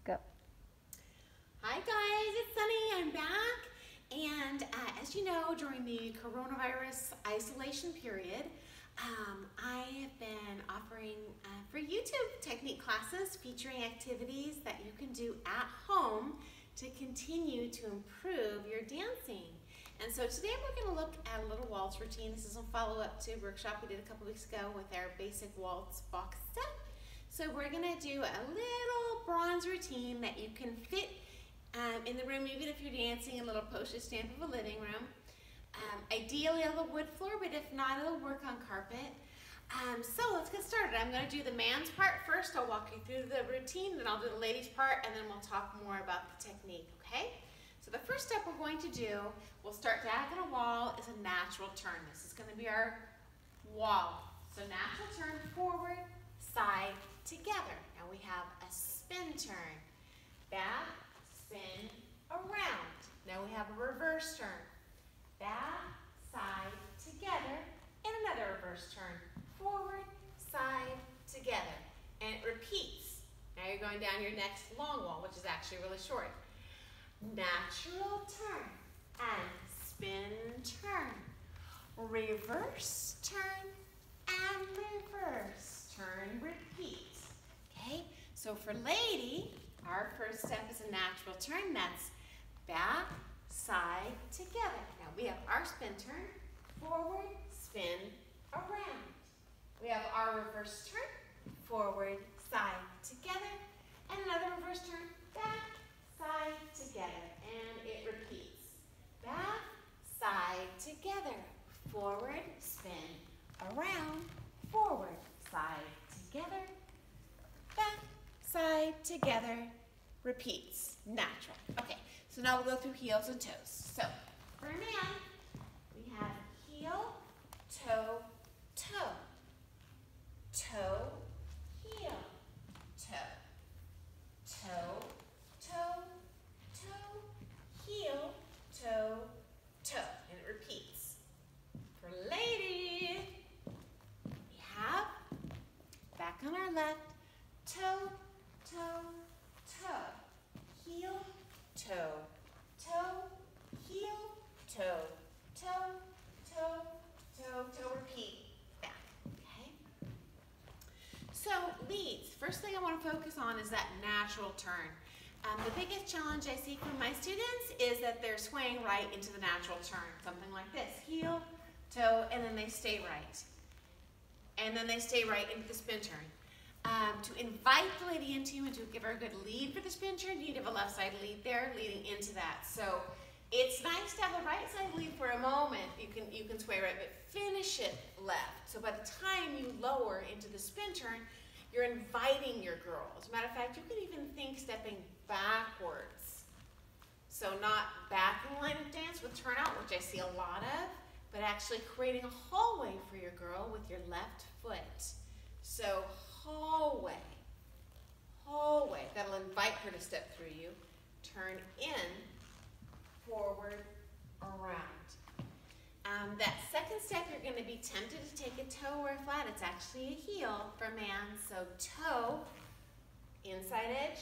Go. Hi guys, it's Sunny. I'm back. And as you know, during the coronavirus isolation period, I have been offering for YouTube technique classes featuring activities that you can do at home to continue to improve your dancing. And so today we're going to look at a little waltz routine. This is a follow-up to a workshop we did a couple weeks ago with our basic waltz box step. So we're going to do a little bronze routine that you can fit in the room, even if you're dancing a little postage stamp of a living room. Ideally on the wood floor, but if not, it'll work on carpet. So let's get started. I'm going to do the man's part first. I'll walk you through the routine, then I'll do the ladies' part, and then we'll talk more about the technique, okay? So the first step we're going to do, we'll start diagonal wall, is a natural turn. This is going to be our wall. So natural turn, forward, side, together. Now we have a spin turn. Back, spin, around. Now we have a reverse turn. Back, side, together, and another reverse turn. Forward, side, together. And it repeats. Now you're going down your next long wall, which is actually really short. Natural turn and spin turn. Reverse turn and reverse turn. Repeat. Okay, so for lady, our first step is a natural turn. That's back, side, together. Now we have our spin turn, forward, spin, around. We have our reverse turn, forward, side, together, and another reverse turn, back, side, together, and it repeats. Back, side, together, forward, spin, around, forward, side, together, back, side, together, repeats. Natural. Okay, so now we'll go through heels and toes. So, for a man, we have heel, toe, toe. Toe, heel, toe. Toe, toe, toe, heel, toe, toe. And it repeats. For lady, we have back on our left, toe, toe, toe, heel, toe, toe, heel, toe, toe, toe, toe, toe, repeat, back, okay? So leads, first thing I want to focus on is that natural turn. The biggest challenge I see from my students is that they're swaying right into the natural turn, something like this, heel, toe, and then they stay right. And then they stay right into the spin turn. To invite the lady into and to give her a good lead for the spin turn, you need to have a left side lead there leading into that. So it's nice to have a right side lead for a moment. You can sway right, but finish it left. So by the time you lower into the spin turn, you're inviting your girl. As a matter of fact, you can even think stepping backwards. So not back in the line of dance with turnout, which I see a lot of, but actually creating a hallway for your girl with your left foot. So hallway, hallway. That'll invite her to step through you. Turn in, forward, around. That second step, you're going to be tempted to take a toe or a flat. It's actually a heel for a man. So toe, inside edge,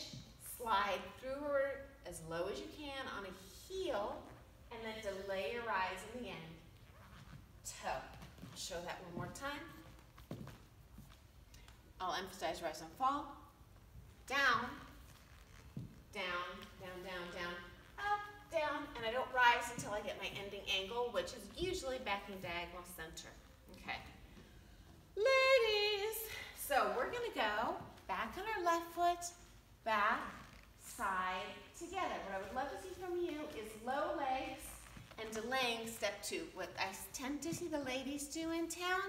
slide through her as low as you can on a heel, and then delay your rise in the end. Toe. I'll show that one more time. I'll emphasize rise and fall. Down, down, down, down, down, up, down, and I don't rise until I get my ending angle, which is usually backing diagonal center. Okay. Ladies, so we're going to go back on our left foot, back, side, together. What I would love to see from you is low legs and delaying step two. What I tend to see the ladies do in town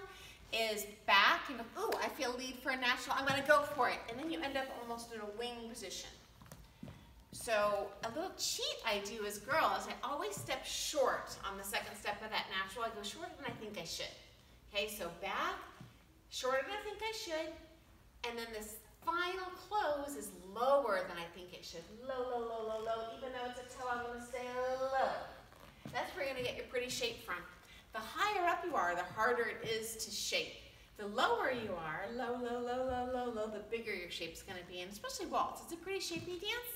is back and, ooh, I feel lead for a natural, I'm going to go for it. And then you end up almost in a wing position. So a little cheat I do as girls, I always step short on the second step of that natural. I go shorter than I think I should. Okay, so back, shorter than I think I should, and then this final close is lower than I think it should. Low, low, low, low, low. Even though it's a toe, I'm going to stay low. That's where you're going to get your pretty shape from. The higher up you are, the harder it is to shape. The lower you are, low, low, low, low, low, low, the bigger your shape's gonna be, and especially waltz. It's a pretty shapy dance.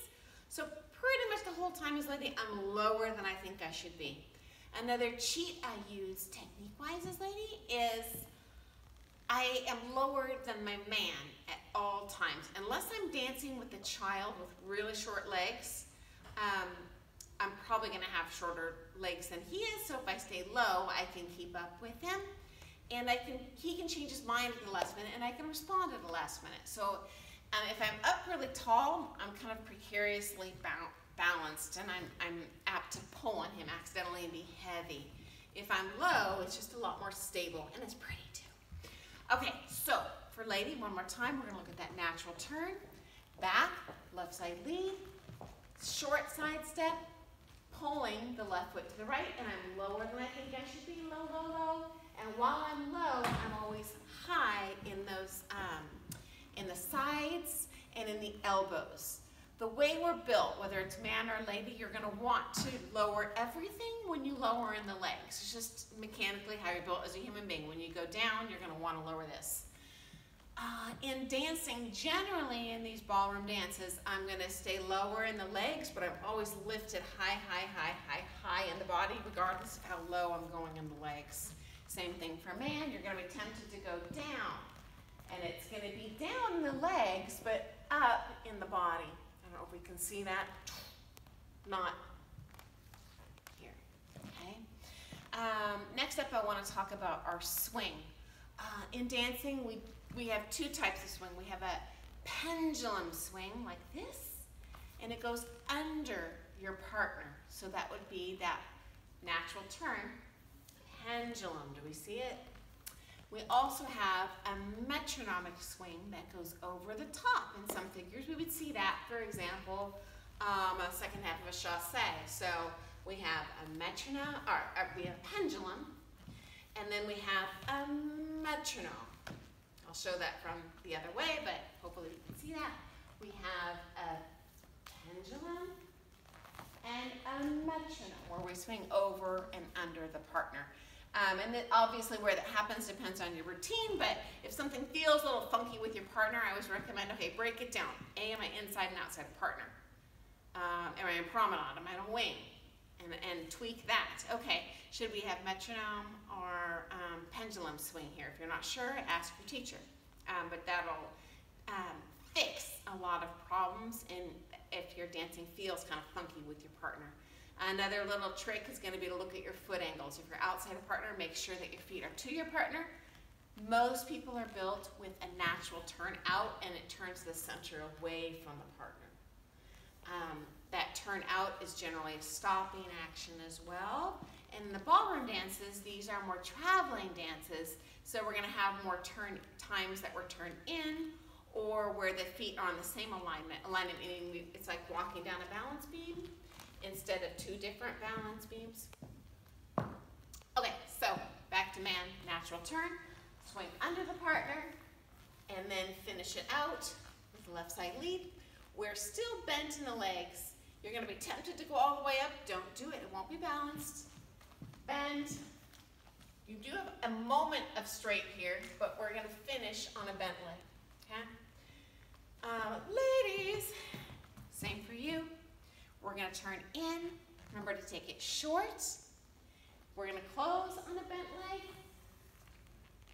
So pretty much the whole time as lady, I'm lower than I think I should be. Another cheat I use technique-wise as lady is I am lower than my man at all times. Unless I'm dancing with a child with really short legs, I'm probably gonna have shorter legs than he is, so if I stay low, I can keep up with him. And he can change his mind at the last minute, and I can respond at the last minute. So if I'm up really tall, I'm kind of precariously balanced, and I'm apt to pull on him accidentally and be heavy. If I'm low, it's just a lot more stable, and it's pretty too. Okay, so for lady, one more time, we're gonna look at that natural turn. Back, left side lead, short side step, pulling the left foot to the right, and I'm lower than I think I should be, low, low, low. And while I'm low, I'm always high in those, in the sides and in the elbows. The way we're built, whether it's man or lady, you're gonna want to lower everything when you lower in the legs. It's just mechanically how you're built as a human being. When you go down, you're gonna wanna lower this. In dancing, generally in these ballroom dances, I'm gonna stay lower in the legs, but I'm always lifted high, high, high, high, high in the body, regardless of how low I'm going in the legs. Same thing for man, you're gonna be tempted to go down. And it's gonna be down in the legs, but up in the body. I don't know if we can see that. Not here, okay? Next up, I wanna talk about our swing. In dancing, we have two types of swing. We have a pendulum swing like this, and it goes under your partner. So that would be that natural turn. Pendulum, do we see it? We also have a metronomic swing that goes over the top. In some figures, we would see that, for example, a second half of a chassé. So we have a metronome, or we have a pendulum, and then we have a metronome. I'll show that from the other way, but hopefully you can see that. We have a pendulum and a metronome, where we swing over and under the partner. And then obviously where that happens depends on your routine, but if something feels a little funky with your partner, I always recommend, okay, break it down. Am I inside and outside partner? Am I in promenade? Am I in a wing? And tweak that. Okay, should we have metronome or pendulum swing here? If you're not sure, ask your teacher. But that'll fix a lot of problems if your dancing feels kind of funky with your partner. Another little trick is going to be to look at your foot angles. If you're outside a partner, make sure that your feet are to your partner. Most people are built with a natural turn out, and it turns the center away from the partner. That turn out is generally a stopping action as well. And in the ballroom dances, these are more traveling dances, so we're going to have more turn times that we're turned in, or where the feet are on the same alignment. Alignment meaning it's like walking down a balance beam instead of two different balance beams. Okay, so back to man, natural turn, swing under the partner, and then finish it out with the left side lead. We're still bent in the legs. You're going to be tempted to go all the way up. Don't do it. It won't be balanced. Bend. You do have a moment of straight here, but we're going to finish on a bent leg. Okay? Ladies, same for you. We're going to turn in. Remember to take it short. We're going to close on a bent leg.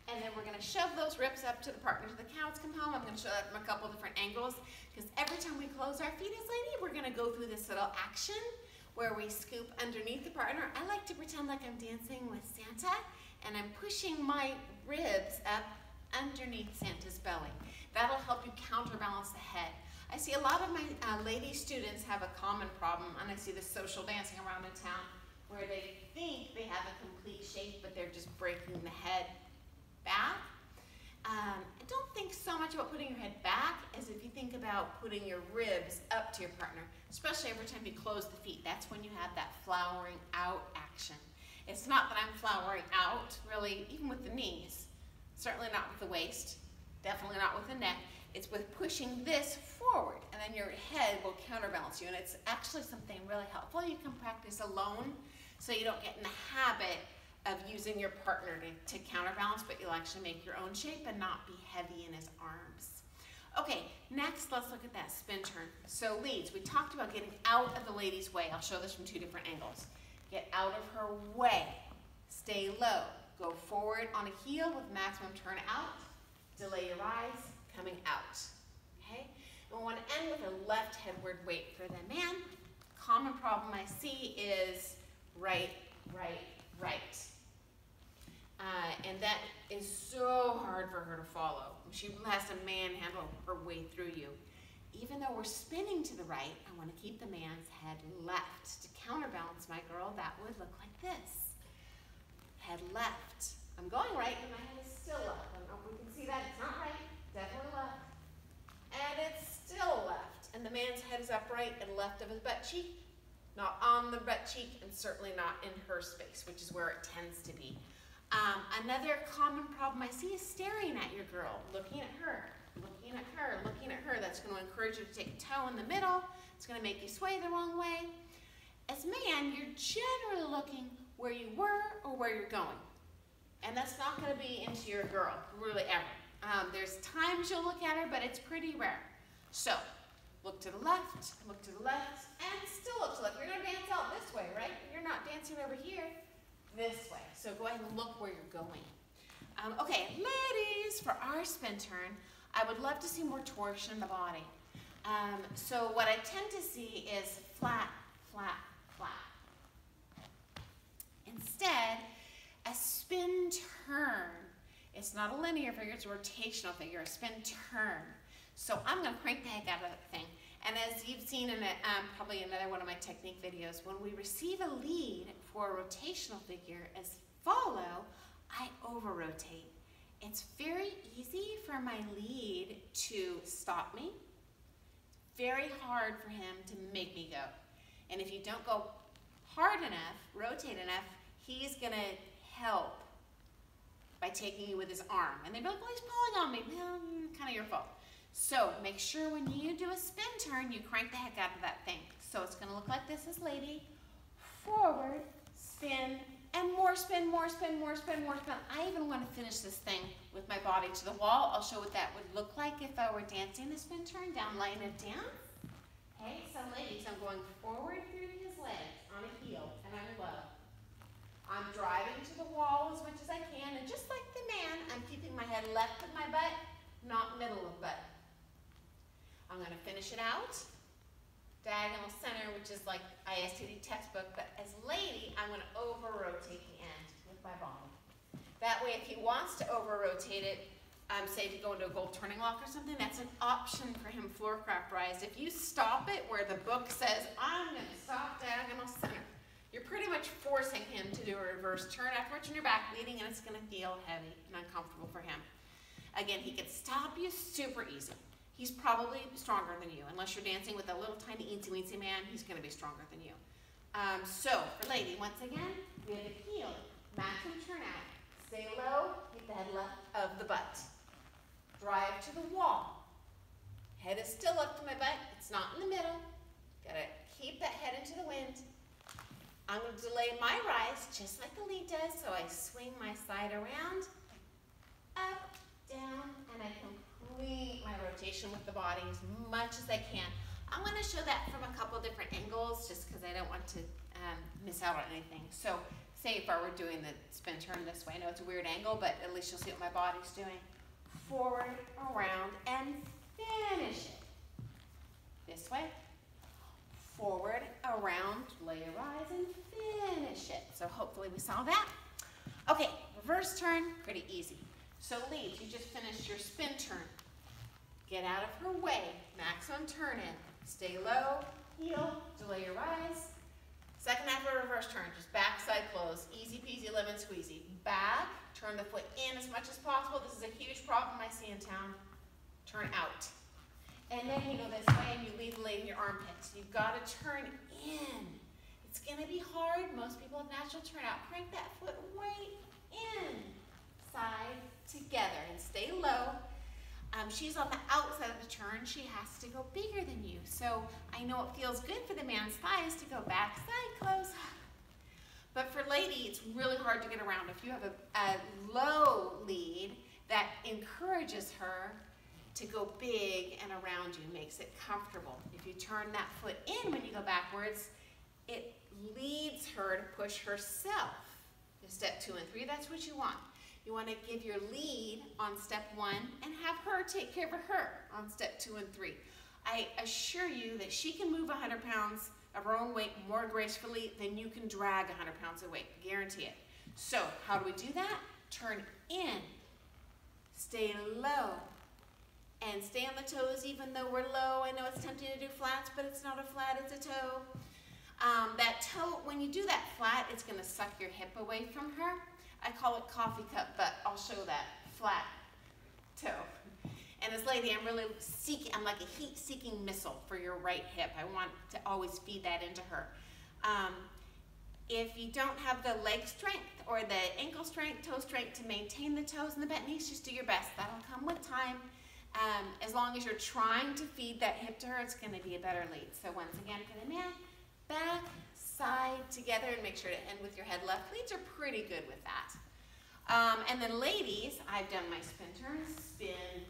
And then we're going to shove those ribs up to the partner, to the cows come home. I'm going to show that from a couple different angles, because every time we close our feet as lady, we're going to go through this little action where we scoop underneath the partner. I like to pretend like I'm dancing with Santa, and I'm pushing my ribs up underneath Santa's belly. That'll help you counterbalance the head. I see a lot of my lady students have a common problem, and I see this social dancing around in town where they think they have a complete shape, but they're just breaking the head back. I don't think so much about putting your head back as if you think about putting your ribs up to your partner, especially every time you close the feet. That's when you have that flowering out action. It's not that I'm flowering out, really, even with the knees. Certainly not with the waist, definitely not with the neck. It's with pushing this forward, and then your head will counterbalance you, and it's actually something really helpful you can practice alone so you don't get in the habit of using your partner to counterbalance, but you'll actually make your own shape and not be heavy in his arms. Okay, next let's look at that spin turn. So leads, we talked about getting out of the lady's way. I'll show this from two different angles. Get out of her way, stay low, go forward on a heel with maximum turn out, delay your rise, coming out. Okay, and we want to end with a left headward weight for the man. Common problem I see is right, right, right. And that is so hard for her to follow. She has to manhandle her way through you. Even though we're spinning to the right, I want to keep the man's head left. To counterbalance, my girl, that would look like this. Head left. I'm going right, and my head is still left. I don't know if we can see that. It's not right. Definitely left. And it's still left. And the man's head is upright and left of his butt cheek. Not on the butt cheek, and certainly not in her space, which is where it tends to be. Another common problem I see is staring at your girl, looking at her, looking at her, looking at her. That's going to encourage you to take a toe in the middle. It's going to make you sway the wrong way. As a man, you're generally looking where you were or where you're going. And that's not going to be into your girl, really ever. There's times you'll look at her, but it's pretty rare. So, look to the left, and still look to the left. You're going to dance out this way, right? You're not dancing over here. This way. So go ahead and look where you're going. Okay, ladies, for our spin turn, I would love to see more torsion in the body. So what I tend to see is flat, flat, flat. Instead, a spin turn. It's not a linear figure, it's a rotational figure, a spin turn. So I'm going to crank the heck out of that thing. And as you've seen in probably another one of my technique videos, when we receive a lead for a rotational figure as follow, I over-rotate. It's very easy for my lead to stop me. Very hard for him to make me go. And if you don't go hard enough, rotate enough, he's going to help by taking you with his arm. And they'd be like, well, he's pulling on me. Well, kind of your fault. So make sure when you do a spin turn, you crank the heck out of that thing. So it's going to look like this as lady, forward, spin, and more spin, more spin, more spin, more spin. I even want to finish this thing with my body to the wall. I'll show what that would look like if I were dancing the spin turn down line of dance. Okay, so ladies, I'm going forward through his legs on a heel, and I'm low. I'm driving to the wall as much as I can, and just like the man, I'm keeping my head left of my butt, not middle of butt. I'm going to finish it out. Diagonal center, which is like ISTD textbook, but as lady, I'm going to over-rotate the end with my body. That way, if he wants to over-rotate it, say if you go into a gold turning lock or something, that's an option for him floor craft rise. If you stop it where the book says, I'm going to stop diagonal center, you're pretty much forcing him to do a reverse turn afterwards, and you're back leading, and it's going to feel heavy and uncomfortable for him. Again, he can stop you super easy. He's probably stronger than you. Unless you're dancing with a little tiny eensy-weensy man, he's going to be stronger than you. So, for lady, once again, we have a heel, maximum turn out. Stay low, keep the head left of the butt. Drive to the wall. Head is still up to my butt. It's not in the middle. Got to keep that head into the wind. I'm going to delay my rise just like the lead does, so I swing my side around, up, down, and I complete my rotation with the body as much as I can. I'm going to show that from a couple different angles just because I don't want to miss out on anything. So say if I were doing the spin turn this way, I know it's a weird angle, but at least you'll see what my body's doing. Forward, around, and finish it. This way. Forward, around, lay a rise, and finish it. So hopefully we saw that. Okay, reverse turn, pretty easy. So leads, you just finished your spin turn. Get out of her way, maximum turn in. Stay low, heel, delay your rise. Second half of a reverse turn, just backside close. Easy peasy lemon squeezy. Back, turn the foot in as much as possible. This is a huge problem I see in town. Turn out. And then you go this way and you lead the lady in your armpits. You've got to turn in. It's going to be hard. Most people have natural turn out. Crank that foot way in. Side together and stay low. She's on the outside of the turn. She has to go bigger than you. So I know it feels good for the man's thighs to go back, side close. But for lady, it's really hard to get around. If you have a low lead that encourages her to go big and around you, makes it comfortable. If you turn that foot in when you go backwards, it leads her to push herself to step 2 and 3. That's what you want. You want to give your lead on step 1 and have her take care of her on step 2 and 3. I assure you that she can move 100 pounds of her own weight more gracefully than you can drag 100 pounds of weight. Guarantee it. So how do we do that? Turn in, stay low, and stay on the toes even though we're low. I know it's tempting to do flats, but it's not a flat, it's a toe. That toe, when you do that flat, it's going to suck your hip away from her. I call it coffee cup, but I'll show that flat toe. And as lady, I'm really seeking, I'm like a heat-seeking missile for your right hip. I want to always feed that into her. If you don't have the leg strength or the ankle strength, toe strength to maintain the toes and the bent knees, just do your best. That'll come with time. As long as you're trying to feed that hip to her, it's going to be a better lead. So once again, come in, back, side, together, and make sure to end with your head left. Leads are pretty good with that. And then ladies, I've done my spin turn, spin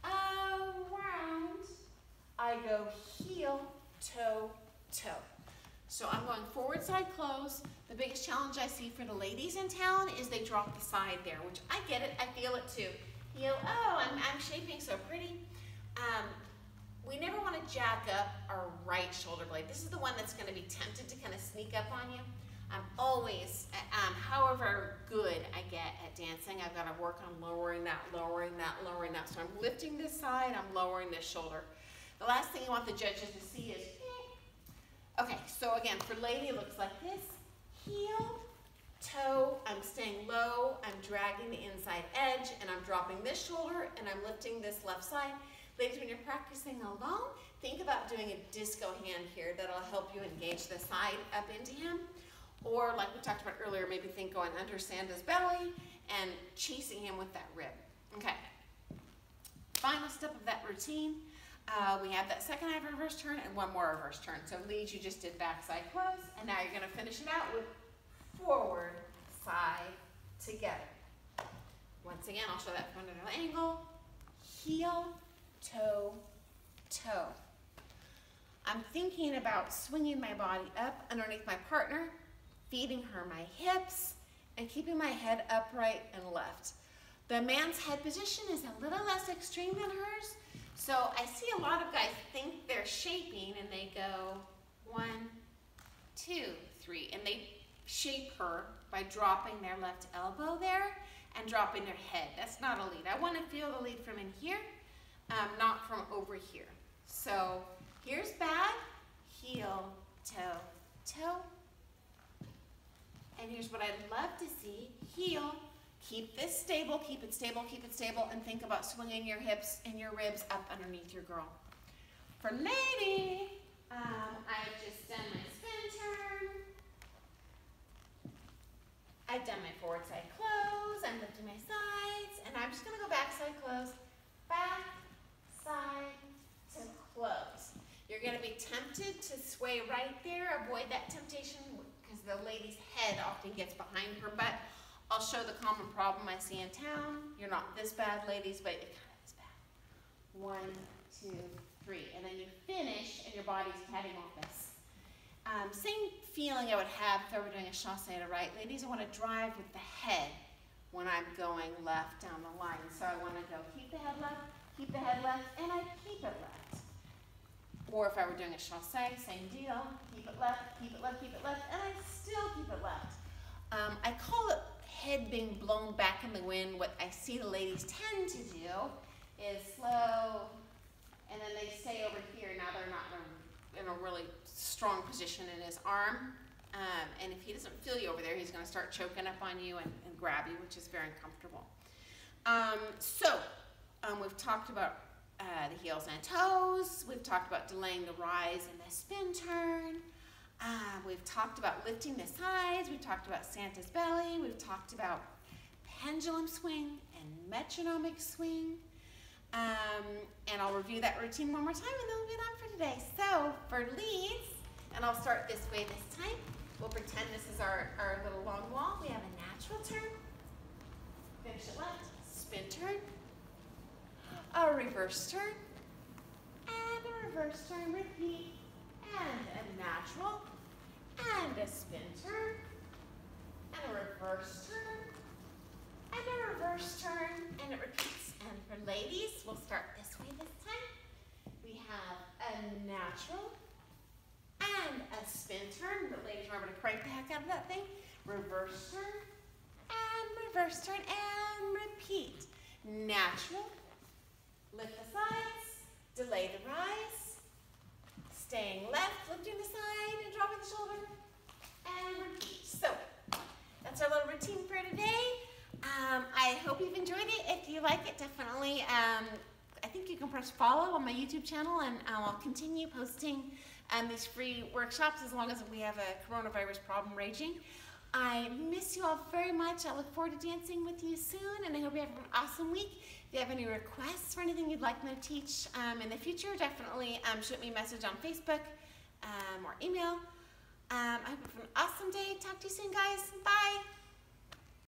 around. I go heel, toe, toe. So I'm going forward side close. The biggest challenge I see for the ladies in town is they drop the side there, which I get it, I feel it too. Heel, oh, I'm shaping so pretty. We never want to jack up our right shoulder blade. This is the one that's going to be tempted to kind of sneak up on you. I'm always, however good I get at dancing, I've got to work on lowering that, lowering that, lowering that. So I'm lifting this side, I'm lowering this shoulder. The last thing you want the judges to see is, okay, so again, for lady, it looks like this. Heel, toe, I'm staying low, I'm dragging the inside edge, and I'm dropping this shoulder, and I'm lifting this left side. Ladies, when you're practicing alone, think about doing a disco hand here that'll help you engage the side up into him. Or like we talked about earlier, maybe think going under Santa's belly and chasing him with that rib. Okay, final step of that routine. We have that second half reverse turn and one more reverse turn. So leads, you just did back side close, and now you're gonna finish it out with forward, side, together. Once again, I'll show that from another angle. Heel, toe, toe. I'm thinking about swinging my body up underneath my partner, feeding her my hips, and keeping my head upright and left. The man's head position is a little less extreme than hers, so I see a lot of guys think they're shaping and they go 1, 2, 3, and they shape her by dropping their left elbow there and dropping their head. That's not a lead. I want to feel the lead from in here, not from over here. So here's bad, heel, toe, toe. And here's what I'd love to see, heel. Keep this stable, keep it stable, keep it stable, and think about swinging your hips and your ribs up underneath your girl. For lady, I've just done my spin turn. I've done my forward side close, I'm lifting my sides, and I'm just gonna go back side close, back, side, to close. You're gonna be tempted to sway right there, avoid that temptation because the lady's head often gets behind her butt. I'll show the common problem I see in town. You're not this bad, ladies, but it kind of is bad. 1, 2, 3, and then you finish and your body's patting off this. Same feeling I would have if I were doing a chasse to right. Ladies, I want to drive with the head when I'm going left down the line. So I want to go keep the head left, and I keep it left. Or if I were doing a chasse, same deal. Keep it left, keep it left, keep it left, and I still keep it left. I call it head being blown back in the wind. What I see the ladies tend to do is slow, and then they stay over here. Now they're not in a really strong position in his arm. And if he doesn't feel you over there, he's going to start choking up on you and grab you, which is very uncomfortable. We've talked about the heels and toes. We've talked about delaying the rise and the spin turn. We've talked about lifting the sides. We've talked about Santa's belly. We've talked about pendulum swing and metronomic swing. And I'll review that routine one more time and then we'll be done for today. So for leads, and I'll start this way this time. We'll pretend this is our little long wall. We have a natural turn. Finish it left. Spin turn. A reverse turn. And a reverse turn. Repeat. And a natural. And a spin turn. And a reverse turn. And a reverse turn. And it repeats. And for ladies, we'll start this way this time. We have a natural and a spin turn. But ladies, remember to crank the heck out of that thing. Reverse turn and reverse turn and repeat. Natural. Lift the sides. Delay the rise. Staying left, lifting the side and dropping the shoulder. And repeat. So that's our little routine for today. I hope you've enjoyed it. If you like it, definitely, I think you can press follow on my YouTube channel, and I'll continue posting these free workshops as long as we have a coronavirus problem raging. I miss you all very much. I look forward to dancing with you soon, and I hope you have an awesome week. If you have any requests for anything you'd like me to teach in the future, definitely shoot me a message on Facebook or email. I hope you have an awesome day. Talk to you soon, guys. Bye.